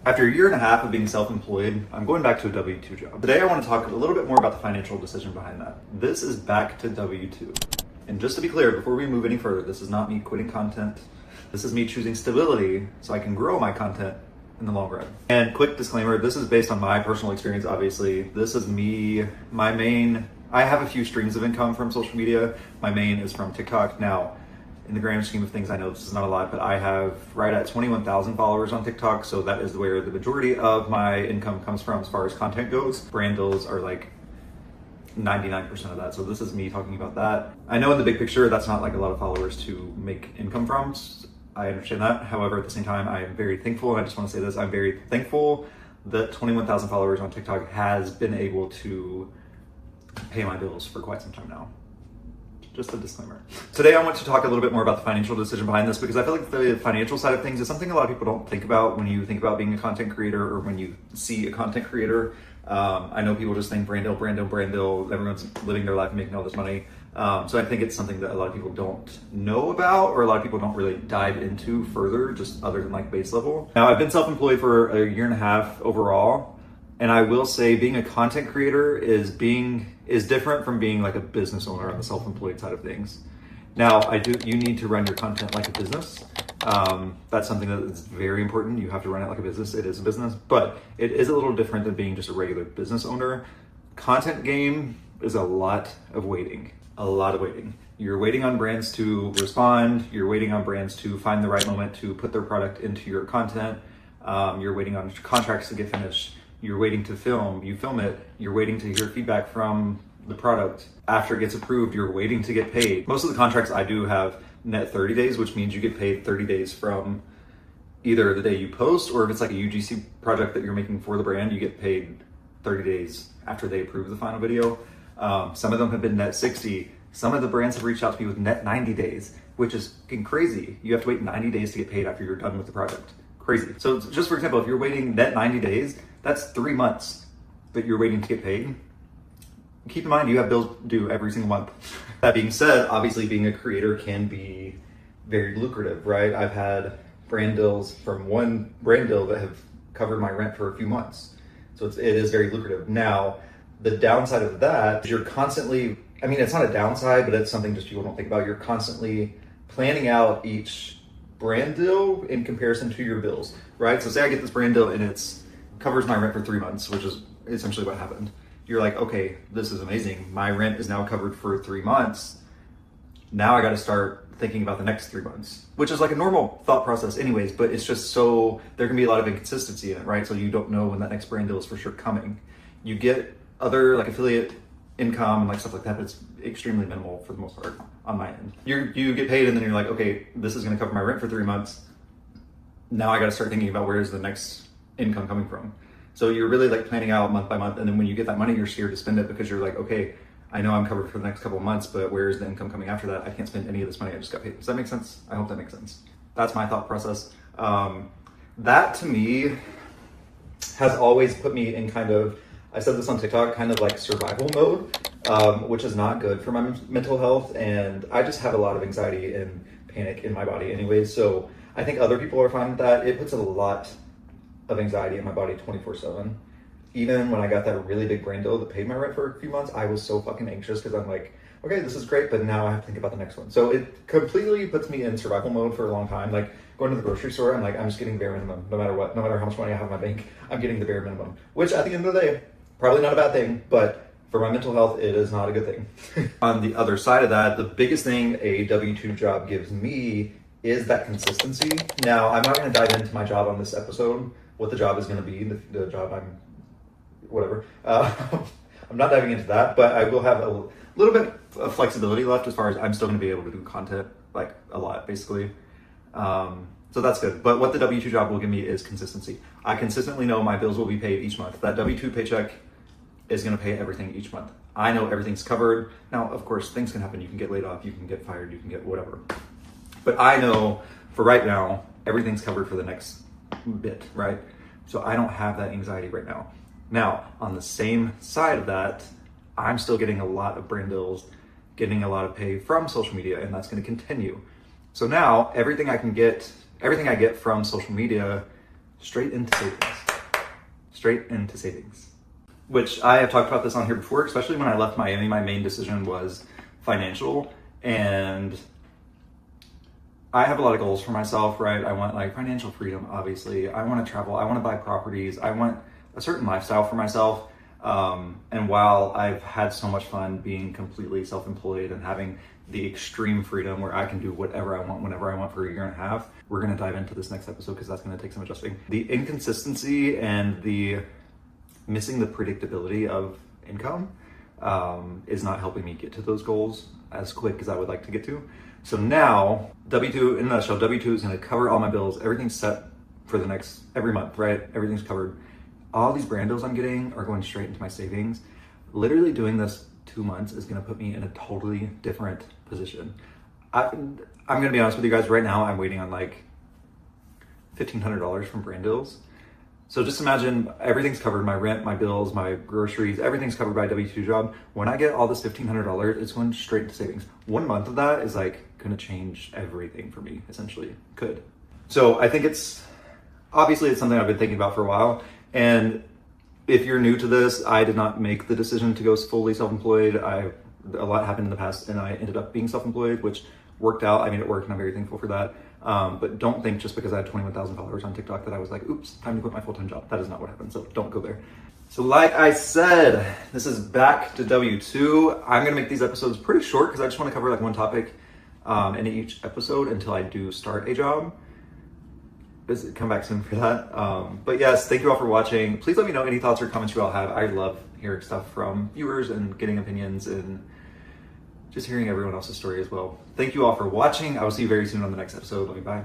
After a year and a half of being self-employed, I'm going back to a W-2 job. Today I want to talk a little bit more about the financial decision behind that. This is back to W-2. And just to be clear, before we move any further, this is not me quitting content. This is me choosing stability so I can grow my content in the long run. And quick disclaimer, this is based on my personal experience, obviously. This is me, I have a few streams of income from social media. My main is from TikTok. Now, in the grand scheme of things, I know this is not a lot, but I have right at 21,000 followers on TikTok. So that is where the majority of my income comes from as far as content goes. Brand deals are like 99% of that. So this is me talking about that. I know in the big picture, that's not like a lot of followers to make income from. I understand that. However, at the same time, I am very thankful. And I just want to say this, I'm very thankful that 21,000 followers on TikTok has been able to pay my bills for quite some time now. Just a disclaimer. Today I want to talk a little bit more about the financial decision behind this, because I feel like the financial side of things is something a lot of people don't think about when you think about being a content creator or when you see a content creator. I know people just think brand deal, everyone's living their life and making all this money. So I think it's something that a lot of people don't know about, or a lot of people don't really dive into further, just other than like base level. Now, I've been self-employed for a year and a half overall. And I will say being a content creator is different from being like a business owner on the self-employed side of things. Now, you need to run your content like a business. That's something that is very important. You have to run it like a business. It is a business, but it is a little different than being just a regular business owner. Content game is a lot of waiting. You're waiting on brands to respond. You're waiting on brands to find the right moment to put their product into your content. You're waiting on contracts to get finished. You're waiting to film, you film it, you're waiting to hear feedback from the product. After it gets approved, you're waiting to get paid. Most of the contracts I do have net 30 days, which means you get paid 30 days from either the day you post, or if it's like a UGC project that you're making for the brand, you get paid 30 days after they approve the final video. Some of them have been net 60. Some of the brands have reached out to me with net 90 days, which is fucking crazy. You have to wait 90 days to get paid after you're done with the project. Crazy. So just for example, if you're waiting net 90 days, that's 3 months that you're waiting to get paid. Keep in mind, you have bills due every single month. That being said, obviously being a creator can be very lucrative, right? I've had brand deals from one brand deal that have covered my rent for a few months. So it is very lucrative. Now, the downside of that is you're constantly, I mean, it's not a downside, but it's something just people don't think about. You're constantly planning out each brand deal in comparison to your bills, right? So say I get this brand deal and it's covers my rent for 3 months, which is essentially what happened. You're like, okay, this is amazing. My rent is now covered for 3 months. Now I got to start thinking about the next 3 months, which is like a normal thought process anyways, but it's just so, there can be a lot of inconsistency in it, right? So you don't know when that next brand deal is for sure coming. You get other like affiliate income and like stuff like that, but it's extremely minimal for the most part on my end. You get paid and then you're like, okay, this is going to cover my rent for 3 months. Now I got to start thinking about where is the next income coming from. So you're really like planning out month by month, and then when you get that money, you're scared to spend it because you're like, okay, I know I'm covered for the next couple of months, but where is the income coming after that? I can't spend any of this money I just got paid. Does that make sense? I hope that makes sense. That's my thought process. That to me has always put me in kind of, I said this on TikTok, kind of like survival mode, which is not good for my mental health. And I just have a lot of anxiety and panic in my body anyways. So I think other people are fine with that. It puts a lot of anxiety in my body 24/7. Even when I got that really big brand deal that paid my rent for a few months, I was so fucking anxious because I'm like, okay, this is great, but now I have to think about the next one. So it completely puts me in survival mode for a long time. Like going to the grocery store, I'm like, I'm just getting bare minimum, no matter what, no matter how much money I have in my bank, I'm getting the bare minimum, which at the end of the day, probably not a bad thing, but for my mental health, it is not a good thing. On the other side of that, the biggest thing a W-2 job gives me is that consistency. Now, I'm not going to dive into my job on this episode, what the job is going to be, the job whatever. I'm not diving into that, but I will have a little bit of flexibility left as far as I'm still going to be able to do content, like a lot, basically. So that's good. But what the W-2 job will give me is consistency. I consistently know my bills will be paid each month. That W-2 paycheck is going to pay everything each month. I know everything's covered. Now, of course, things can happen. You can get laid off, you can get fired, you can get whatever. But I know for right now, everything's covered for the next bit, right? So I don't have that anxiety right now. Now, on the same side of that, I'm still getting a lot of brand deals, getting a lot of pay from social media, and that's going to continue. So now everything I get from social media, straight into savings. Straight into savings. Which I have talked about this on here before, especially when I left Miami. My main decision was financial, and I have a lot of goals for myself, right? I want like financial freedom, obviously. I want to travel. I want to buy properties. I want a certain lifestyle for myself. And while I've had so much fun being completely self-employed and having the extreme freedom where I can do whatever I want, whenever I want for a year and a half, we're going to dive into this next episode because that's going to take some adjusting. The inconsistency and the missing the predictability of income is not helping me get to those goals as quick as I would like to get to. So now, W2, in a nutshell, W2 is going to cover all my bills. Everything's set for the next, every month, right? Everything's covered. All these brand deals I'm getting are going straight into my savings. Literally doing this 2 months is going to put me in a totally different position. I'm going to be honest with you guys right now. I'm waiting on like $1,500 from brand deals. So just imagine everything's covered, my rent, my bills, my groceries, everything's covered by a W2 job. When I get all this $1,500, it's going straight into savings. 1 month of that is like going to change everything for me, essentially. Could. So I think obviously it's something I've been thinking about for a while. And if you're new to this, I did not make the decision to go fully self-employed. A lot happened in the past and I ended up being self-employed, which worked out. I made it work and I'm very thankful for that. But don't think just because I had 21,000 followers on TikTok that I was like, oops, time to quit my full-time job. That is not what happened, so don't go there. So like I said, this is back to W2. I'm gonna make these episodes pretty short because I just wanna cover like one topic in each episode until I do start a job. Come back soon for that. But yes, thank you all for watching. Please let me know any thoughts or comments you all have. I love hearing stuff from viewers and getting opinions and just hearing everyone else's story as well. Thank you all for watching. I will see you very soon on the next episode. Love you, bye.